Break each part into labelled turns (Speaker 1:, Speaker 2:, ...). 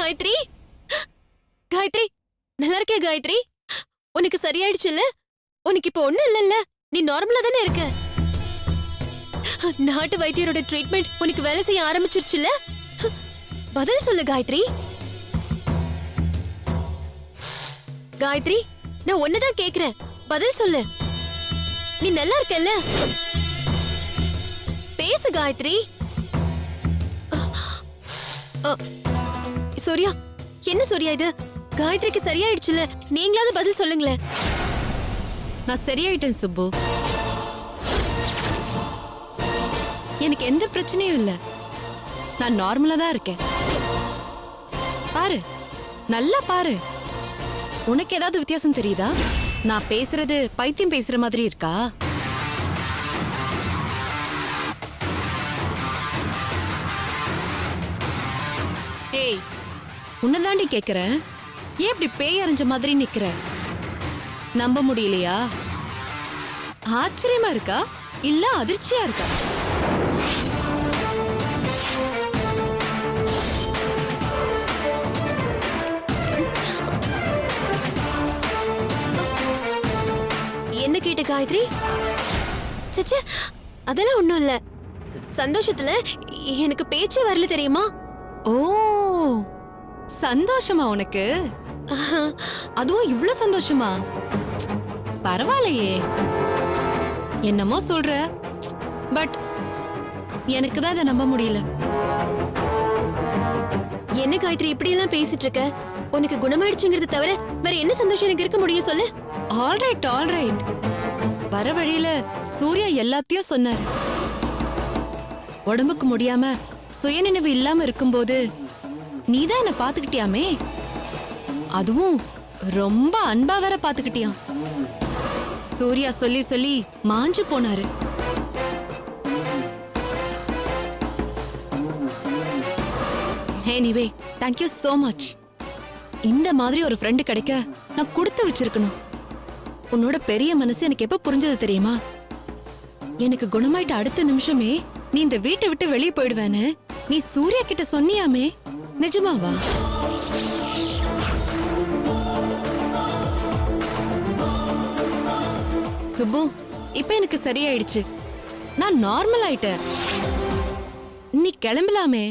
Speaker 1: காயத்ரி, காயத்ரி, நல்லா இருக்கியா காயத்ரி? உனக்கு சரியாயிடுச்சுல்ல? உனக்கு இப்போ ஒண்ணும் இல்லல்ல? நீ நார்மலா தானே இருக்க? நாட்டு வைத்தியரோட ட்ரீட்மெண்ட் உனக்கு வேலை செய்ய ஆரம்பிச்சிருச்சுல்ல? பதில் சொல்லு காயத்ரி. காயத்ரி, நான் ஒண்ணுதான் கேக்குறேன், பதில் சொல்லு. நீ நல்லா இருக்கல்ல? பேசு காயத்ரி. சூர்யா, என்ன சூர்யா இது? காயத்ரிக்கு சரியாயிடுச்சுல, நீங்களாவது பதில் சொல்லுங்களேன்.
Speaker 2: நான் சரியாயிட்டேன் சுப்பு. எனக்கு எந்த பிரச்சனையும் இல்ல. நான் நார்மலா தான் இருக்கேன். பாரு, நல்லா பாரு. உனக்கு ஏதாவது வித்தியாசம் தெரியுதா? நான் பேசுறது பைத்தியம் பேசுற மாதிரி இருக்கா? ஏய், உன்னதாண்டி கேக்குறேன். ஏன் இப்படி பேய் அரைஞ்ச மாதிரி நிக்கிற? நம்ப முடியலையா? ஆச்சரியமா இருக்கா இல்ல அதிர்ச்சியா இருக்கா?
Speaker 1: என்ன கேட்ட காயத்ரி? சச்சே, அதெல்லாம் ஒண்ணும் இல்ல. சந்தோஷத்துல எனக்கு பேச்சே வரல தெரியுமா?
Speaker 2: ஓ, சந்தோஷமா உனக்கு? அதுவும் இவ்ளோ சந்தோஷமா? பரவாயில்லையே. என்னமோ சொல்ற, பட் எனக்கு தான் இதை நம்ப முடியல.
Speaker 1: என்ன காயத்ரி இப்படி எல்லாம் பேசிட்டு இருக்க? உனக்கு குணமாயிடுச்சுங்கிறது தவிர வேற என்ன சந்தோஷம் எனக்கு இருக்க முடியும் சொல்லு?
Speaker 2: Alright, alright. வர வழியில சூர்யா எல்லாத்தையும் சொன்னார். உடம்புக்கு முடியாம சுயநினைவு இல்லாம இருக்கும்போது நீதான் என்ன பாத்துக்கிட்டியாமே. அதுவும் ரொம்ப அன்பா வேற பாத்துக்கிட்டியாம். சூர்யா சொல்லி சொல்லி மாஞ்சு போனாரு. Anyway, thank you so much. இந்த மாதிரி ஒரு ஃப்ரெண்டு கிடைக்க நான் கொடுத்து வச்சிருக்கணும். உன்னோட பெரிய மனசு எனக்கு எப்ப புரிஞ்சது தெரியுமா? எனக்கு குணமாயிட்ட அடுத்த நிமிஷமே நீ இந்த வீட்டை விட்டு வெளியே போயிடுவேன்னு நீ சூர்யா கிட்ட சொன்னியாமே, நிஜமாவா? சுப்பு, இப்ப எனக்கு சரியாயிடுச்சு. நான் நார்மல் ஆயிட்டேன். நீ கிளம்பலாமே.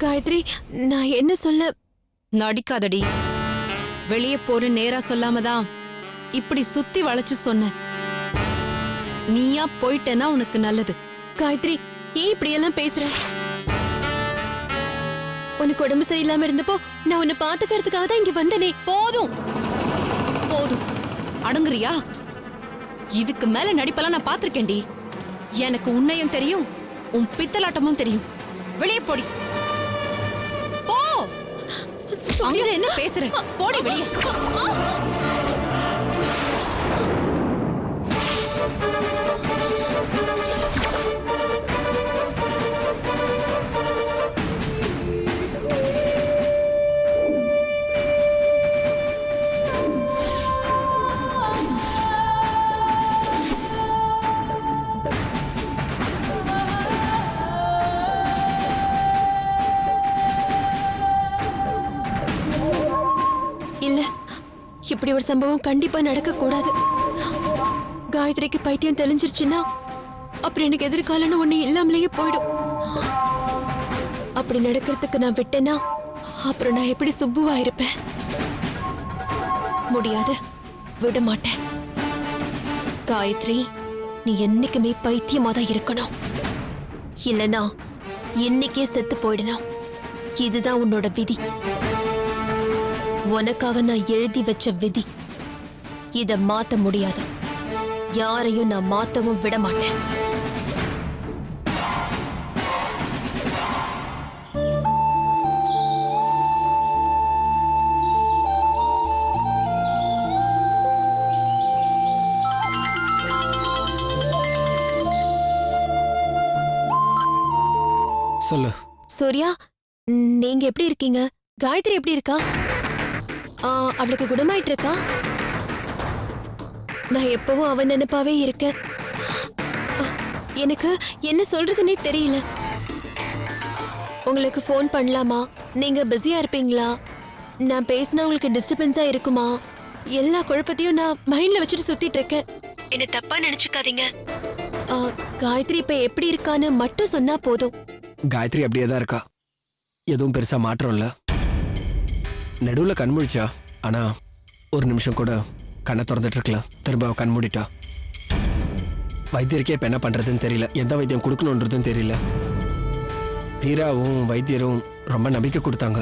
Speaker 1: காயத்ரி, நான் என்ன சொல்ல?
Speaker 2: நடிக்காதடி. வெளியே போற நேரா சொல்லாமதான் இப்படி சுத்தி வளைச்சு சொன்ன. நீயா போயிட்டேன்னா உனக்கு நல்லது.
Speaker 1: காயத்ரி, ஏன் இப்படி எல்லாம் பேசுற? உனக்கு உடம்பு சரியில்லாம இருந்தப்போ நான் உன்னை பாத்துக்கிறதுக்காக தான் இங்க வந்தனே.
Speaker 2: போதும் போதும், அடங்குறியா? இதுக்கு மேல நடிப்பெல்லாம் நான் பாத்திருக்கேன்டி. எனக்கு உன்னையும் தெரியும், உன் பித்தலாட்டமும் தெரியும். வெளியே போடி. போ. அங்க என்ன பேசுற? போடி வெளியே.
Speaker 1: இல்ல, இப்படி ஒரு சம்பவம் கண்டிப்பா நடக்க கூடாது. காயத்ரிக்கு பைத்தியம் தெளிஞ்சிருச்சுன்னா அப்புறம் எனக்கு எதிர்காலம்னு ஒண்ணு இல்லாமலேயே போயிடும். அப்படி நடக்கிறதுக்கு நான் விட்டேன்னா அப்புறம் நான் எப்படி சுப்புவா இருப்பேன்? முடியாது, விட மாட்டேன். காயத்ரி, நீ என்னைக்குமே பைத்தியமா தான் இருக்கணும். இல்லனா இன்னைக்கே செத்து போயிடணும். இதுதான் உன்னோட விதி. உனக்காக நான் எழுதி வச்ச விதி. இத மாத்த முடியாது. யாரையும் நான் மாத்தவும் விட மாட்டேன்.
Speaker 3: சொல்லு.
Speaker 1: சூர்யா, நீங்க எப்படி இருக்கீங்க? காயத்ரி எப்படி இருக்கா? அவளுக்கு குணமாயிட்டு இருக்கா? நான் எப்பவும் அவன் நினைப்பாவே இருக்கேன். எனக்கு என்ன சொல்றதுன்னே தெரியல. உங்களுக்கு ஃபோன் பண்ணலாமா? நீங்க பிஸியா இருப்பீங்களா? நான் பேசினா உங்களுக்கு டிஸ்டர்பன்ஸா இருக்குமா? எல்லா குழப்பத்தையும் நான் மைண்ட்ல வச்சுட்டு சுத்திட்டு இருக்கேன். என்ன தப்பா நினைச்சுக்காதீங்க. காயத்ரி இப்ப எப்படி இருக்கான்னு மட்டும் சொன்னா போதும்.
Speaker 3: காயத்ரி அப்படியே தான் இருக்கா. எதுவும் பெருசா மாற்றம் இல்ல. நடுவுல கண் முழிச்சா, ஆனா ஒரு நிமிஷம் கூட கண்ணை திறந்துட்டு இருக்கலாம். திரும்ப கண் மூடிட்டா. வைத்தியருக்கே இப்ப என்ன பண்றதுன்னு தெரியல. எந்த வைத்தியம் கொடுக்கணுன்றதும் தெரியல. வீராவும் வைத்தியரும் ரொம்ப நம்பிக்கை கொடுத்தாங்க,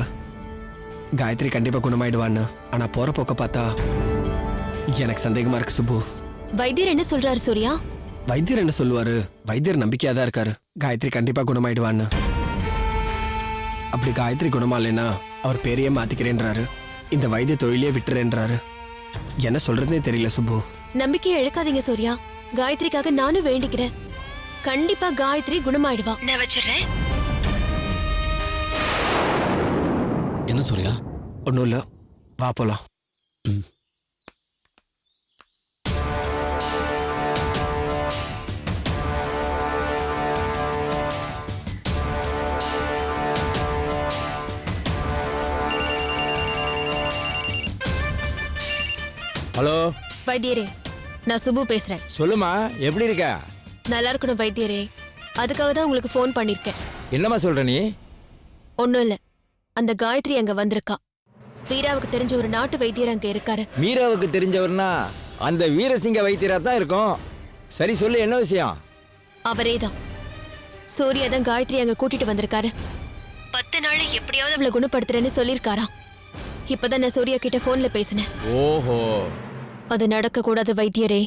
Speaker 3: காயத்ரி கண்டிப்பா குணமாயிடுவான்னு. ஆனா போற போக்க பார்த்தா எனக்கு சந்தேகமா இருக்கு சுப்பு.
Speaker 1: வைத்தியர் என்ன சொல்றாரு சூர்யா?
Speaker 3: வைத்தியர் என்ன சொல்லுவாரு? வைத்தியர் நம்பிக்கையா தான் இருக்காரு, காயத்ரி கண்டிப்பா குணமாயிடுவான்னு. அப்படி காயத்ரி குணமாலேன்னா அவர் பேரையே மாத்திக்கிறேன்றாரு, இந்த வைத்திய தொழிலே விட்டுறேன்றாரு. என்ன சொல்றதுனே தெரியல சுப்பு.
Speaker 1: நம்பிக்கையை இழக்காதீங்க சூர்யா. காயத்ரிக்காக நானும் வேண்டிக்கிறேன். கண்டிப்பா காயத்ரி குணமாயிடுவா. நான் வச்சிடுறேன்.
Speaker 4: என்ன சூர்யா?
Speaker 3: ஒன்றும் இல்லை, வா போலாம்.
Speaker 5: ஹலோ
Speaker 1: வைத்தியரே, நான் சுபு பேசுறேன்.
Speaker 5: சொல்லுமா, எப்படி இருக்க?
Speaker 1: நல்லா இருக்கணும் வைத்தியரே. அதுக்காக தான் உங்களுக்கு ஃபோன் பண்ணிருக்கேன்.
Speaker 5: என்னம்மா சொல்ற நீ?
Speaker 1: ஒன்னும் இல்ல, அந்த காயத்ரி அங்க வந்திருக்கா. வீராவுக்கு தெரிஞ்ச ஒரு நாட்டு வைத்தியர் அங்க இருக்காரு.
Speaker 5: மீராவுக்கு தெரிஞ்சவர்னா அந்த வீரசிங்க வைத்தியரா தான் இருக்கும். சரி சொல்லு, என்ன விஷயம்?
Speaker 1: அவரே தான். சூர்யா தான் காயத்ரி அங்க கூட்டிட்டு வந்திருக்காரு. 10 நாள் எப்படியாவது அவளை குணப்படுத்துறேன்னு சொல்லிருக்காராம். இப்பதான் நான் சூர்யா கிட்ட போன்ல பேசினேன்.
Speaker 5: ஓஹோ,
Speaker 1: அது நடக்க கூடாது வைத்தியரே.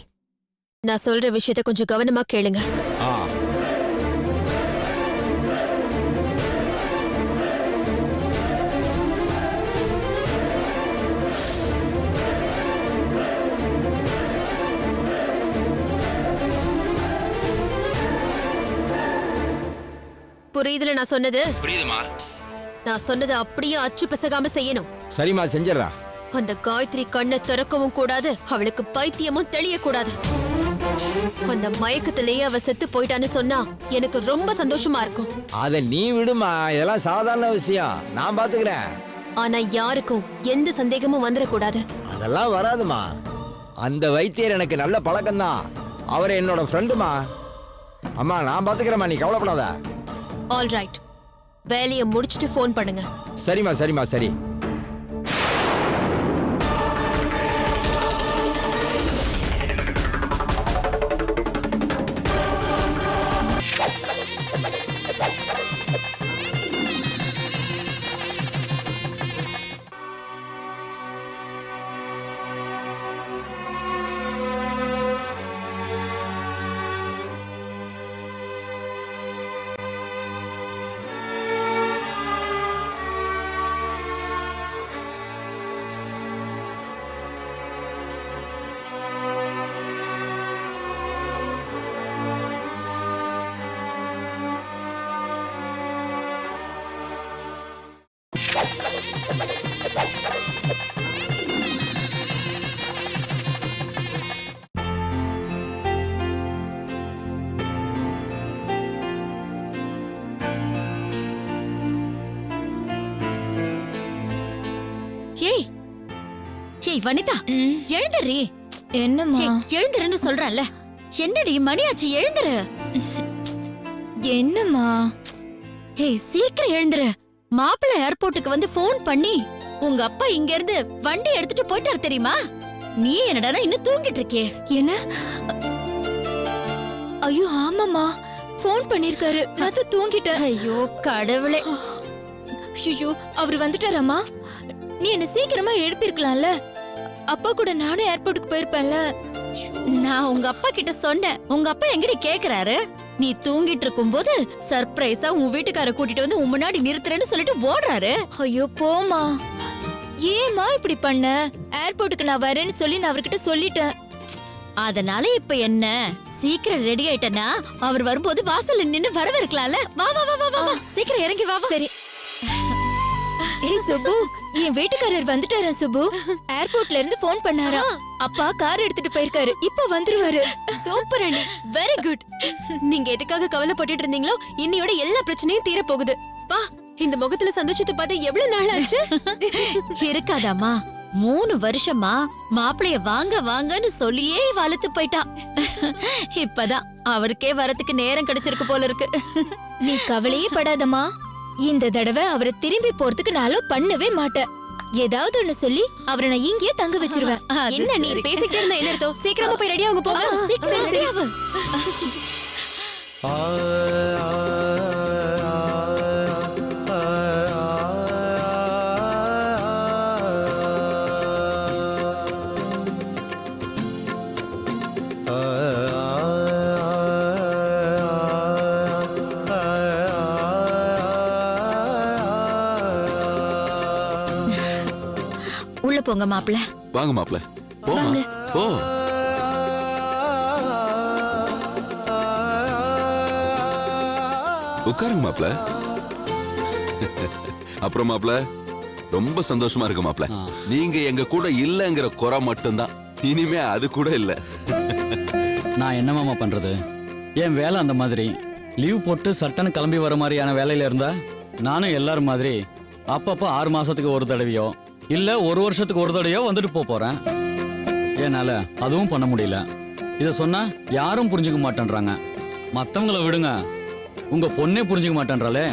Speaker 1: நான் சொல்ற விஷயத்த கொஞ்சம் கவனமா கேளுங்க.
Speaker 5: ஆ
Speaker 1: புரியுதுல நான் சொன்னது?
Speaker 5: புரியுதுமா.
Speaker 1: நான் சொன்னது அப்படியே அச்சு பிசகாம செய்யணும்.
Speaker 5: சரிம்மா, செஞ்சிடறா.
Speaker 1: அந்த காயத்ரி கண்ணை திறக்கவும் கூடாது, அவளுக்கு பைத்தியமும் தெளியக்கூடாது. அந்த மயக்கத்திலேயே அவ செத்து போயிட்டான்னு சொன்னா எனக்கு ரொம்ப சந்தோஷமா இருக்கும்.
Speaker 5: அத நீ விடுமா, இதெல்லாம் சாதாரண விஷயம், நான் பாத்துக்கிறேன்.
Speaker 1: ஆனா யாருக்கும் எந்த சந்தேகமும் வந்துடக்கூடாது.
Speaker 5: அதெல்லாம் வராதுமா. அந்த வைத்தியர் எனக்கு நல்ல பழக்கம்தான். அவர் என்னோட ஃப்ரெண்டுமா. அம்மா, நான் பாத்துக்கிறேம்மா, நீ கவலைப்படாத.
Speaker 1: ஆல் ரைட், வேலையை முடிச்சிட்டு ஃபோன் பண்ணுங்க.
Speaker 5: சரிம்மா சரிம்மா சரி.
Speaker 2: ஏய் ஏய் வனிதா, எழுந்துறி.
Speaker 6: என்னம்மா?
Speaker 2: எழுந்துருன்னு சொல்றல. என்னடி மணியாச்சு, எழுந்துரு.
Speaker 6: என்னம்மா?
Speaker 2: ஏய் சீக்கிரம் எழுந்துரு. மாப்பிள்ளை ஏர்போர்ட்டுக்கு வந்து ஃபோன் பண்ணி உங்க அப்பா இங்க இருந்து வண்டி எடுத்துட்டு போயிட்டாரு தெரியுமா? நீ என்னடா இன்னும் தூங்கிட்டு இருக்கே?
Speaker 6: என்ன? ஐயோ ஆமாம்மா, ஃபோன் பண்ணிருக்காரு. நான் தான் தூங்கிட்டேன்.
Speaker 2: ஐயோ கடவுளே.
Speaker 6: ஐயோ, அவர் வந்துட்டாராம்மா? நீ என்ன சீக்கிரமா எழுப்பிருக்கலாம்ல. அப்பா கூட நானும் ஏர்போர்ட்டுக்கு போயிருப்பேன்ல.
Speaker 2: நான் உங்க அப்பா கிட்ட சொன்னேன். உங்க அப்பா எங்கடி கேக்குறாரு? நீ தூங்கிட்டு இருக்கும்போது சர்ப்ரைஸா உன் வீட்டுக்கார கூட்டிட்டு வந்து உன் முன்னாடி நிறுத்துறேன்னு சொல்லிட்டு ஓடுறாரு.
Speaker 6: ஐயோ போமா, ஏமா இப்படி பண்ண? ஏர்போர்ட்டுக்கு நான் வரேன்னு சொல்லி நான் அவர்கிட்ட சொல்லிட்டேன்.
Speaker 2: அதனால இப்ப என்ன? சீக்கிரம் ரெடி ஆயிட்டனா அவர் வரும்போது வாசல்ல நின்னு வரவேற்கலாம்ல. வா வா வா வா வா, சீக்கிரம் இறங்கி வா.
Speaker 6: சரி. ஏய் சுப்பு, என் வீட்டுக்காரர் வந்துட்டாரா சுப்பு? ஏர்போர்ட்ல இருந்து ஃபோன் பண்ணாரா? அப்பா கார் எடுத்துட்டு போயிருக்காரு, இப்ப வந்துருவாரு.
Speaker 1: சூப்பர் அண்ணி, வெரி குட். நீங்க எதுக்காக கவலைப்பட்டுட்டு இருந்தீங்களோ இன்னையோட எல்லா பிரச்சனையும் தீர போகுது. பா, இந்த முகத்துல சந்தோஷத்தை பார்த்து எவ்வளவு நாள் ஆச்சு?
Speaker 7: இருக்காதாமா, 3 வருஷமா மாப்பிளைய வாங்க வாங்கன்னு சொல்லியே வளர்த்து போயிட்டான். இப்பதான் அவருக்கே வரதுக்கு நேரம் கிடைச்சிருக்கு போல இருக்கு.
Speaker 6: நீ கவலையே படாதம்மா. இந்த தடவை அவரை திரும்பி போறதுக்கு நான் பண்ணவே மாட்டேன். ஏதாவது ஒண்ணு சொல்லி அவரை நான் இங்கேயே தங்க வச்சிருவேன்.
Speaker 7: அது
Speaker 1: என்ன நீ
Speaker 7: சரி.
Speaker 1: பேசிக்கிட்டே இருந்தா என்ன அர்த்தம்? சீக்கிரமா போய் ரெடியா அவங்க போங்க.
Speaker 6: சரி, சரி.
Speaker 7: உள்ள போங்க மாப்பிள.
Speaker 4: வாங்க மாப்ள, போமா போ. உட்காருங்க மாப்ள. அப்புறம் மாப்ள, ரொம்ப சந்தோஷமா இருக்கு மாப்ள. நீங்க எங்க கூட இல்லங்கிற குறை மட்டும்தான், இனிமே அது கூட இல்ல.
Speaker 8: நான் என்ன மாமா பண்றது? என் வேலை அந்த மாதிரி. லீவ் போட்டு சட்டன்னு கிளம்பி வர மாதிரியான வேலையில இருந்தா நானும் எல்லாரும் மாதிரி அப்பப்போ 6 மாசத்துக்கு ஒரு தடவையோ இல்ல 1 வருஷத்துக்கு ஒரு தடவையோ வந்துட்டு போறேன். என்னால அதுவும் பண்ண முடியல. இத சொன்னா யாரும் புரிஞ்சுக்க மாட்டேன்றாங்க. மத்தவங்கள விடுங்க, உங்க பொண்ணே புரிஞ்சுக்க மாட்டேன்றாளே.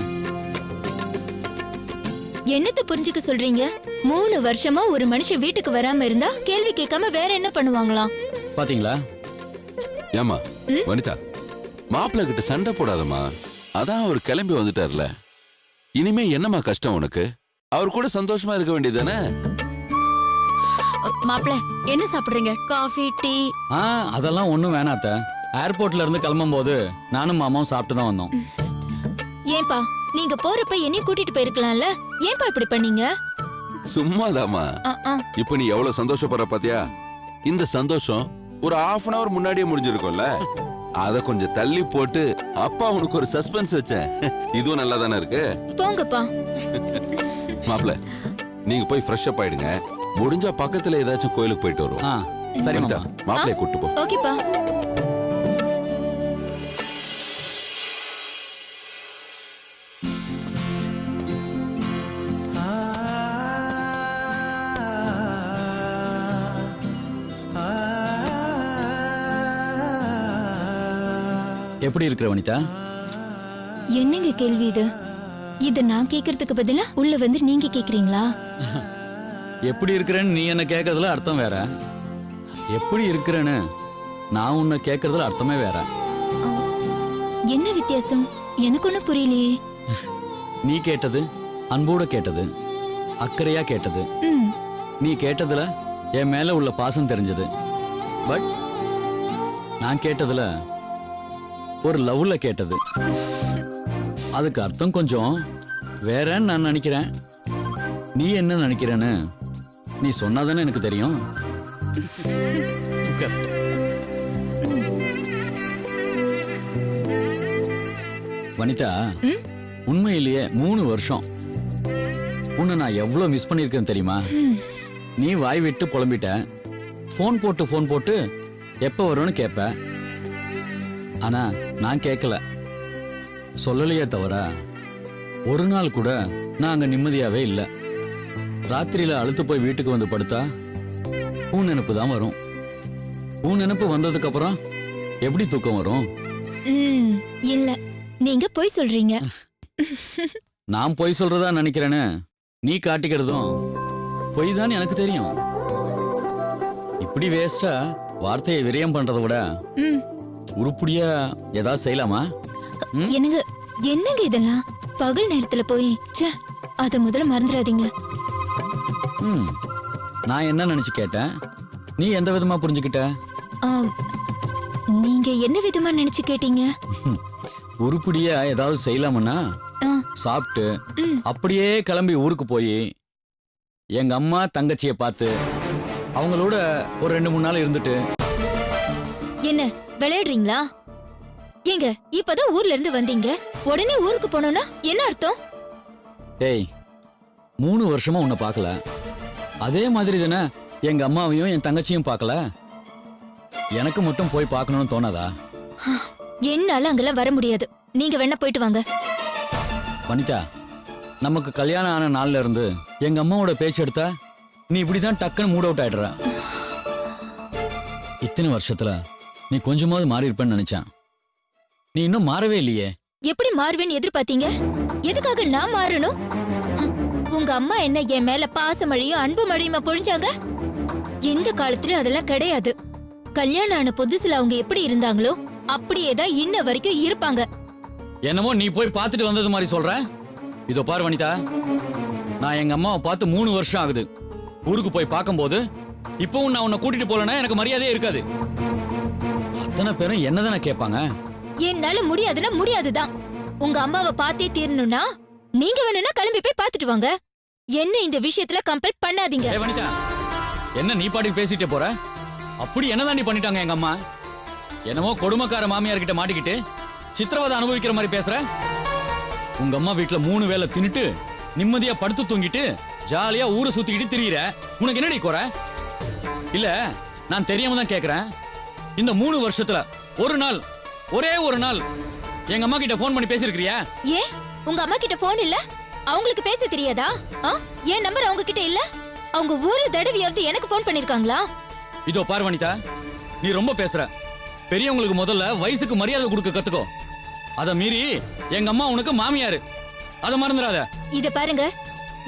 Speaker 6: என்னத்த புரிஞ்சுக்க சொல்றீங்க? 3 வருஷமா ஒரு மனுஷன் வீட்டுக்கு வராம இருந்தா கேள்வி கேட்காம வேற என்ன பண்ணுவாங்களாம்?
Speaker 8: பாத்தீங்களா?
Speaker 4: ஏமா வனிதா, மாப்பிள்ள கிட்ட சண்டை போடாதம்மா. அதான் அவர் கிளம்பி வந்துட்டார்ல. இனிமே என்னம்மா கஷ்டம் உனக்கு? அவர் கூட சந்தோஷமா இருக்க வேண்டியதானே?
Speaker 7: மாப்பிள, என்ன சாப்பிடுறீங்க? Coffee, tea?
Speaker 8: அதெல்லாம் ஒண்ணும் வேணாத்த. ஏர்போர்ட்ல இருந்து கிளம்பும் போது நானும் மாமாவும் சாப்பிட்டு தான் வந்தோம்.
Speaker 6: ஏன்பா, நீங்க போறப்ப என்னையும் கூட்டிட்டு போயிருக்கலாம்ல? ஏன்பா இப்படி பண்ணீங்க?
Speaker 4: சும்மாதாமா. இப்ப நீ எவ்வளவு சந்தோஷப்படுற பாத்தியா? இந்த சந்தோஷம் ஒரு 1/2 an hour முன்னாடியே முடிஞ்சிருக்கும்ல. அத கொஞ்சம் தள்ளி போட்டு அப்பா உனக்கு ஒரு சஸ்பென்ஸ் வச்சேன். இதுவும் நல்லா தானே இருக்கு.
Speaker 6: போங்கப்பா.
Speaker 4: மாப்ள, நீங்க போய் ஃப்ரெஷ் அப் ஆயிடுங்க. முடிஞ்சா பக்கத்துல ஏதாச்சும் கோயிலுக்கு போயிட்டு வருவோம்.
Speaker 8: சரி
Speaker 4: வனிதா,
Speaker 8: மாமா.
Speaker 4: மாப்பிளைய கூட்டு போ.
Speaker 6: ஓகேப்பா.
Speaker 8: எப்படி இருக்கிற வனிதா?
Speaker 6: என்னங்க கேள்வி இது? இத நான் கேக்குறதுக்கு பதிலா உள்ள வந்து நீங்க கேக்குறீங்களா?
Speaker 8: எப்படி இருக்கிறேன்னு நீ என்ன கேட்கறதுல அர்த்தம் வேற. எப்படி இருக்கிறேன்னு நான் உன்னை கேட்கறதுல அர்த்தமே வேற.
Speaker 6: என்ன வித்தியாசம்? எனக்கு ஒண்ணும் புரியலையே.
Speaker 8: நீ கேட்டது அன்போட கேட்டது, அக்கறையா கேட்டது.
Speaker 6: ம்,
Speaker 8: நீ கேட்டதுல என் மேல உள்ள பாசம் தெரிஞ்சது. பட் நான் கேட்டதுல ஒரு லவ்ல கேட்டது. அதுக்கு அர்த்தம் கொஞ்சம் வேறன்னு நான் நினைக்கிறேன். நீ என்ன நினைக்கிறேன்னு நீ சொன்னாதானே எனக்கு தெரியும். உட்கார். வனிதா, உண்மையிலேயே 3 வருஷம் உன்னை நான் எவ்வளவு மிஸ் பண்ணிருக்கேன்னு தெரியுமா? நீ வாய் விட்டு புலம்பிட்ட. ஃபோன் போட்டு எப்ப வரும்னு கேட்ப. ஆனா நான் கேட்கல, சொல்லலையே தவிர ஒரு நாள் கூட நான் அங்க நிம்மதியாவே இல்லை. ராத்திரியில அழுத்து போய் வீட்டுக்கு வந்து படுத்தா உன் நினைப்பு தான் வரும். உன் நினைப்பு வந்ததுக்கு அப்புறம் எப்படி தூக்கம் வரும்?
Speaker 6: ம், இல்ல, நீங்க போய் சொல்றீங்க.
Speaker 8: நான் பொய் சொல்றதா நினைக்கிறேன்னு நீ காட்டிக்கிறதும் பொய் தான் எனக்கு தெரியும். இப்படி வேஸ்டா வார்த்தையை விரயம் பண்றதை விட
Speaker 6: ம்,
Speaker 8: உருப்படியா ஏதாவது செய்யலாமா?
Speaker 6: என்னங்க என்னங்க இதெல்லாம் பகல் நேரத்துல போய் ச்சே, அத முதல்ல மறந்துடாதீங்க.
Speaker 8: ம், நான் என்ன நினைச்சு கேட்டேன், நீ எந்த விதமா புரிஞ்சுக்கிட்ட?
Speaker 6: ஆம், நீங்க என்ன விதமா நினைச்சு கேட்டீங்க?
Speaker 8: உருப்படியா ஏதாவது செய்யலாமன்னா
Speaker 6: ஆ,
Speaker 8: சாப்பிட்டு
Speaker 6: ம்.
Speaker 8: அப்படியே கிளம்பி ஊருக்கு போய் எங்க அம்மா தங்கச்சியை பார்த்து அவங்களோட ஒரு 2-3 நாள் இருந்துட்டு.
Speaker 6: என்ன விளையாடுறீங்களா? ஏங்க இப்பதான் ஊர்ல இருந்து வந்தீங்க, உடனே ஊருக்கு போனோம்னா என்ன அர்த்தம்?
Speaker 8: ஏய், 3 வருஷமா உன்னை பார்க்கல. அதே மாதிரி தானே எங்க அம்மாவையும் என் தங்கச்சியும் பார்க்கல. எனக்கு மட்டும் போய் பார்க்கணும்னு தோணாதா?
Speaker 6: என்னால அங்கெல்லாம் வர முடியாது. நீங்க வேணா போயிட்டு வாங்க.
Speaker 8: வனிதா, நமக்கு கல்யாணம் ஆன நாள்ல இருந்து எங்க அம்மாவோட பேச்சு எடுத்தா நீ இப்படிதான் டக்குன்னு மூட் அவுட் ஆயிடுற. இத்தனை வருஷத்துல நீ கொஞ்சமாவது மாறி இருப்பேன்னு நினைச்சேன். நீ இன்னும் மாறவே இல்லையே.
Speaker 6: எப்படி மாறுவேன்னு எதிர்பார்த்தீங்க? எதுக்காக நான் மாறணும்? உங்க அம்மா என்ன என் மேல பாச மழையும் அன்பு மழையுமா பொழிஞ்சாங்க? எந்த காலத்திலயும் அதெல்லாம் கிடையாது. கல்யாணம் ஆன புதுசுல அவங்க எப்படி இருந்தாங்களோ அப்படியேதான் இன்ன வரைக்கும் இருப்பாங்க.
Speaker 8: என்னமோ நீ போய் பார்த்துட்டு வந்தது மாதிரி சொல்ற. இதோ பாரு வனிதா, நான் எங்க அம்மாவை பார்த்து 3 வருஷம் ஆகுது. ஊருக்கு போய் பார்க்கும்போது இப்பவும் நான் உன்னை கூட்டிட்டு போலன்னா எனக்கு மரியாதையே இருக்காது. அத்தனை பேரும் என்னதானே கேட்பாங்க.
Speaker 6: என்னால முடியாதுன்னா முடியாதுதான். உங்க அம்மாவை பார்த்தே தீரணும்னா நீங்க வேணும்னா கிளம்பி போய் பார்த்துட்டு வாங்க. என்ன இந்த விஷயத்துல கம்பல் பண்ணாதீங்க.
Speaker 8: ஏய் வனிதா, என்ன நீ பாட்டுக்கு பேசிட்டே போற? அப்படி என்னதான் நீ பண்ணிட்டாங்க எங்க அம்மா? என்னமோ கொடுமைக்கார மாமியார் கிட்ட மாட்டிக்கிட்டு சித்திரவதை அனுபவிக்கிற மாதிரி பேசுற. உங்க அம்மா வீட்டுல 3 வேளை தின்னுட்டு நிம்மதியா படுத்து தூங்கிட்டு ஜாலியா ஊரை சுத்திக்கிட்டு திரியிற. உனக்கு என்னடி குறை? இல்ல நான் தெரியாம தான் கேக்குறேன். இந்த 3 வருஷத்துல ஒரே ஒரு நாள் எங்க அம்மா கிட்ட போன் பண்ணி பேசிருக்கிறியா?
Speaker 6: ஏன் உங்க அம்மா கிட்ட போன் இல்ல? அவங்களுக்கு பேச தெரியாதா? ஏன் நம்பர் அவங்க கிட்ட இல்ல? அவங்க ஒரு தடவையாவது எனக்கு போன் பண்ணிருக்காங்களா?
Speaker 8: இதோ பாரு வனிதா, நீ ரொம்ப பேசுற. பெரியவங்களுக்கு முதல்ல வயசுக்கு மரியாதை கொடுக்க கத்துக்கோ. அத மீறி எங்க அம்மா உனக்கு மாமியாரு, அத மறந்துடாத.
Speaker 6: இத பாருங்க,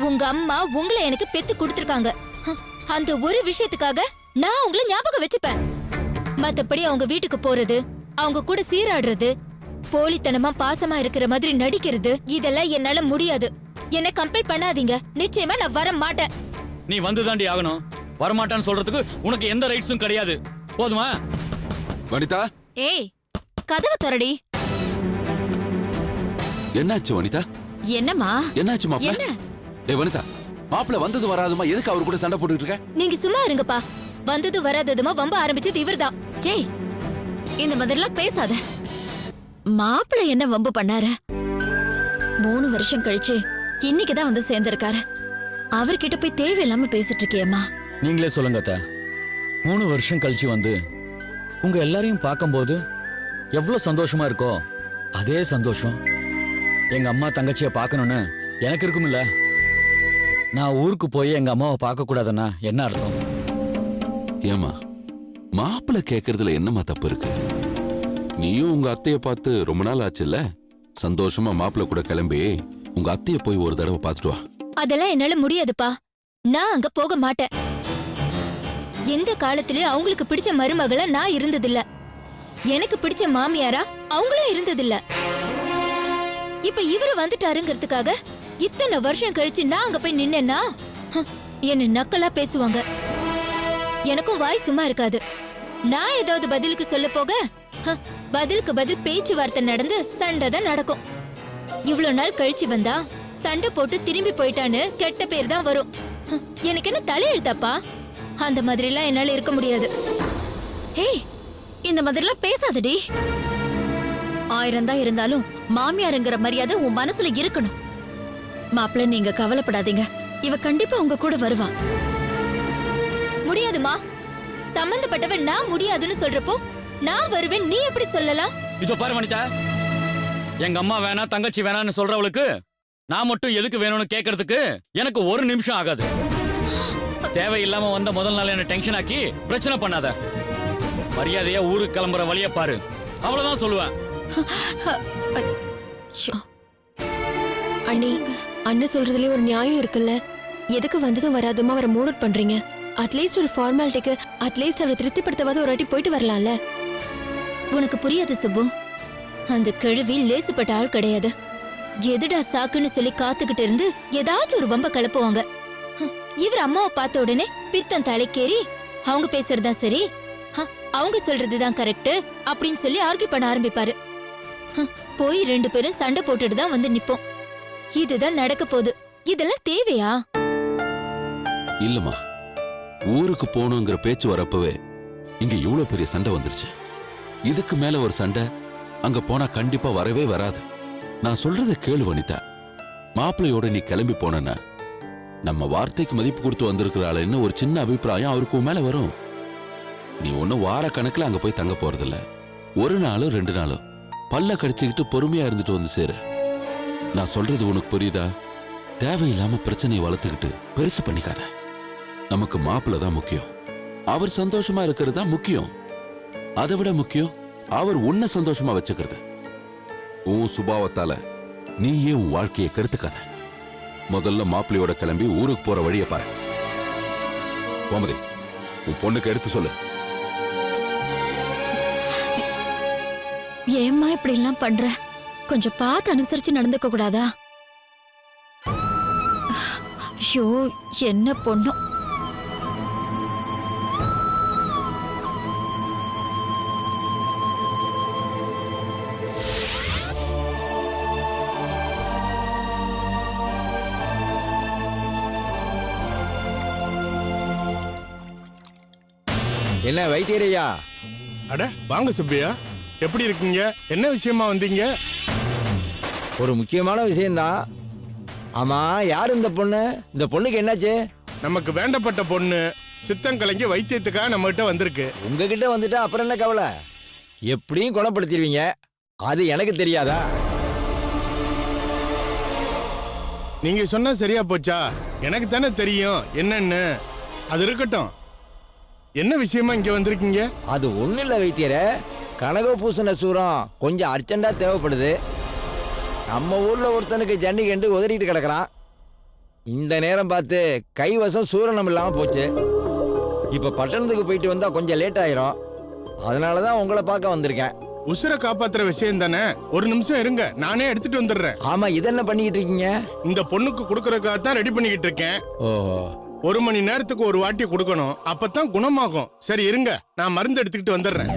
Speaker 6: உங்க அம்மா உங்களை எனக்கு பெத்து கொடுத்திருக்காங்க. அந்த ஒரு விஷயத்துக்காக நான் உங்களை ஞாபகம் வச்சுப்பேன். மத்தபடி அவங்க வீட்டுக்கு போறது, அவங்க கூட சீராடுறது, போலித்தனமா பாசமா இருக்கிற மாதிரி நடிக்கிறது, இதெல்லாம் என்னால முடியாது. என்ன கம்பல் பண்ணாதீங்க. நிச்சயமா நான் வர மாட்டேன்.
Speaker 8: நீ வந்துதாண்டி ஆகணும். வரமாட்டான்னு சொல்றதுக்கு உனக்கு எந்த ரைட்ஸும் கிடையாது. போதுமா?
Speaker 4: வனிதா,
Speaker 7: ஏய், கதவை திறடி.
Speaker 4: என்னாச்சு வனிதா?
Speaker 7: என்னம்மா?
Speaker 4: என்னாச்சு மாப்ள?
Speaker 7: என்ன?
Speaker 4: டேய் வனிதா, மாப்ள வந்தது வராதுமா எதுக்கு அவர் கூட சண்டை போட்டுட்டு இருக்க?
Speaker 6: நீங்க சும்மா இருங்கப்பா. வந்தது வராததுமா வம்ப ஆரம்பிச்சது இவர்தான்.
Speaker 7: ஏய், இந்த மாதிரிலாம் பேசாத. மாப்பிள்ளை என்ன வம்பு பண்ணாரு? 3 வருஷம் கழிச்சு இன்னைக்குதான் வந்து சேர்ந்திருக்காரு. அவர்கிட்ட போய் தேவையில்லாம பேசிட்டு இருக்கியம்மா.
Speaker 8: நீங்களே சொல்லுங்க அத்தை. 3 வருஷம் கழிச்சு வந்து உங்க எல்லாரையும் பார்க்கும்போது எவ்வளவு சந்தோஷமா இருக்கோ அதே சந்தோஷம் எங்க அம்மா தங்கச்சியை பார்க்கணும்னு எனக்கு இருக்கும்ல. நான் ஊருக்கு போய் எங்க அம்மாவை பார்க்க கூடாதுன்னா என்ன அர்த்தம்?
Speaker 4: ஏமா மாப்பிள்ள கேக்குறதுல என்னமா தப்பு இருக்கு? நீயும் உங்க அத்தைய பார்த்து ரொம்ப நாள் ஆச்சுல்ல. சந்தோஷமா மாப்பிள்ள கூட கிளம்பி உங்க அத்தைய போய் ஒரு தடவை பார்த்துட்டு வா.
Speaker 6: அதெல்லாம் என்னால முடியாதுப்பா. நான் அங்க போக மாட்டேன். எந்த காலத்திலயும் அவங்களுக்கு பிடிச்ச மருமகள நான் இருந்ததில்ல. எனக்கு பிடிச்ச மாமியாரா அவங்களும் இருந்ததில்ல. இப்ப இவரு வந்துட்டாருங்கிறதுக்காக இத்தனை வருஷம் கழிச்சு நான் அங்க போய் நின்னேன்னா என்ன நக்கலா பேசுவாங்க. எனக்கும் வாய் சும்மா இருக்காது. நான் ஏதாவது பதிலுக்கு சொல்ல போக பதிலுக்கு பதில் பேச்சுவார்த்தை நடந்து சண்டை தான் நடக்கும். இவ்வளவு நாள் கழிச்சு வந்தா சண்டை போட்டு திரும்பி போயிட்டான்னு கெட்ட பேர் தான் வரும். எனக்கு என்ன தலையெழுத்தாப்பா? அந்த மாதிரி எல்லாம் என்னால இருக்க முடியாது.
Speaker 7: ஏய், இந்த மாதிரிலாம் பேசாதடி. 1000 தான் இருந்தாலும் மாமியாருங்கிற மரியாதை உன் மனசுல இருக்கணும். மாப்பிள்ளை, நீங்க கவலைப்படாதீங்க. இவ கண்டிப்பா உங்க கூட வருவா.
Speaker 6: முடியாதுமா. சம்பந்தப்பட்டவன் நான் முடியாதுன்னு சொல்றப்போ நான் வருவேன் நீ எப்படி சொல்லலாம்?
Speaker 8: இதோ பாரு வனிதா, எங்க அம்மா வேணா தங்கச்சி வேணான்னு சொல்றவளுக்கு நான் மட்டும் எதுக்கு வேணும்னு கேட்கறதுக்கு எனக்கு ஒரு நிமிஷம் ஆகாது. தேவையில்லாம வந்த முதல் நாள் என்ன டென்ஷன் ஆக்கி பிரச்சனை பண்ணாத. மரியாதையா ஊருக்கு கிளம்புற வழிய பாரு, அவ்வளவுதான் சொல்லுவேன்.
Speaker 1: அண்ணி, அண்ணன் சொல்றதுலயே ஒரு நியாயம் இருக்குல்ல. எதுக்கு வந்ததும் வராதுமா அவரை மூட் அவுட் பண்றீங்க? அட்லீஸ்ட் ஒரு ஃபார்மாலிட்டிக்கு அட்லீஸ்ட் அவரை திருப்திப்படுத்தவாத ஒரு வாட்டி போயிட்டு வரலாம்ல.
Speaker 6: உனக்கு புரியாது சுப்பு. அந்த கிழவி லேசுப்பட்ட ஆள் கிடையாது. எதுடா சாக்குன்னு சொல்லி காத்துக்கிட்டு இருந்து ஏதாச்சும் ஒரு வம்ப கலப்புவாங்க. இவர் அம்மாவை பார்த்த உடனே பித்தம் தலைக்கேறி அவங்க பேசுறதா சரி, அவங்க சொல்றதுதான் கரெக்ட் அப்படின்னு சொல்லி ஆர்கியூ பண்ண ஆரம்பிப்பாரு. போய் 2 பேரும் சண்டை போட்டுட்டு தான் வந்து நிப்போம். இதுதான் நடக்க போகுது. இதெல்லாம் தேவையா?
Speaker 4: இல்லம்மா, ஊருக்கு போகணுங்கிற பேச்சு வரப்பவே இங்க இவ்வளவு பெரிய சண்டை வந்துருச்சு. இதுக்கு மேல ஒரு சண்டை அங்க போனா கண்டிப்பா வரவே வராது. நான் சொல்றத கேளு வனிதா. மாப்பிள்ளையோட நீ கிளம்பி போனா நம்ம வார்த்தைக்கு மதிப்பு கொடுத்து வந்திருக்கிறாளேன்னு ஒரு சின்ன அபிப்பிராயம் அவருக்கு உன் மேல வரும். நீ ஒன்னும் வார கணக்குல அங்க போய் தங்க போறதில்ல. ஒரு நாளோ 2 நாளோ பல்ல கடிச்சுக்கிட்டு பொறுமையா இருந்துட்டு வந்து சேரு. நான் சொல்றது உனக்கு புரியுதா? தேவையில்லாம பிரச்சனையை வளர்த்துக்கிட்டு பெருசு பண்ணிக்காத. நமக்கு மாப்பிள்ள தான் முக்கியம். அவர் சந்தோஷமா இருக்கிறது தான் முக்கியம். அதை விட முக்கியம் அவர் உன்னை சந்தோஷமா வச்சுக்கிறது. உன் சுபாவத்தால நீயே உன் வாழ்க்கையை கெடுத்துக்காத. முதல்ல மாப்பிள்ளையோட கிளம்பி ஊருக்கு போற வழியை பாரு. கோமதி, உன் பொண்ணுக்கு எடுத்து சொல்லு.
Speaker 7: ஏம்மா இப்படி எல்லாம் பண்ற? கொஞ்சம் பார்த்து அனுசரிச்சு நடந்துக்க கூடாதா? ஐயோ, என்ன பொண்ணு.
Speaker 5: என்ன வைத்தியரையா?
Speaker 9: அட வாங்க சுப்பையா, எப்படி இருக்கீங்க? என்ன விஷயமா வந்தீங்க?
Speaker 5: ஒரு முக்கியமான விஷயம்தான். ஆமா, யார் இந்த பொண்ணு? இந்த பொண்ணுக்கு என்னாச்சு?
Speaker 9: நமக்கு வேண்டப்பட்ட பொண்ணு சித்தங்கலைங்க வைத்தியத்துக்காக நம்ம கிட்ட வந்திருக்கு.
Speaker 5: உங்ககிட்ட வந்துட்டா அப்புறம் என்ன கவலை? எப்படியும் குணப்படுத்திடுவீங்க. அது எனக்கு தெரியாதா?
Speaker 9: நீங்க சொன்னா சரியா போச்சா? எனக்கு தானே தெரியும் என்னன்னு. அது இருக்கட்டும், என்ன விஷயமா இங்க வந்திருக்கீங்க?
Speaker 5: அது ஒண்ணு இல்ல வைத்தியரே, கனக பூசண சூரம் கொஞ்சம் அர்ஜென்டா தேவைப்படுது. நம்ம ஊர்ல ஒருத்தனுக்கு ஜன்னி கண்டு உதறிட்டு கிடக்குறான். இந்த நேரம் பார்த்து கைவசம் சூரணம் இல்லாம போச்சு. இப்ப பட்டணத்துக்கு போயிட்டு வந்தா கொஞ்சம் லேட் ஆயிரும். அதனாலதான் உங்களை பார்க்க வந்திருக்கேன்.
Speaker 9: உசுரை காப்பாத்துற விஷயம் தானே, ஒரு நிமிஷம் இருங்க, நானே எடுத்துட்டு வந்துடுறேன்.
Speaker 5: ஆமா, இதென்ன பண்ணிக்கிட்டு இருக்கீங்க?
Speaker 9: இந்த பொண்ணுக்கு கொடுக்கறதுக்காக தான் ரெடி பண்ணிக்கிட்டு இருக்கேன்.
Speaker 5: ஓஹோ,
Speaker 9: 1 மணி நேரத்துக்கு ஒரு வாட்டி கொடுக்கணும், அப்பதான் குணமாகும். சரி இருங்க, நான் மருந்து எடுத்துக்கிட்டு வந்துடுறேன்.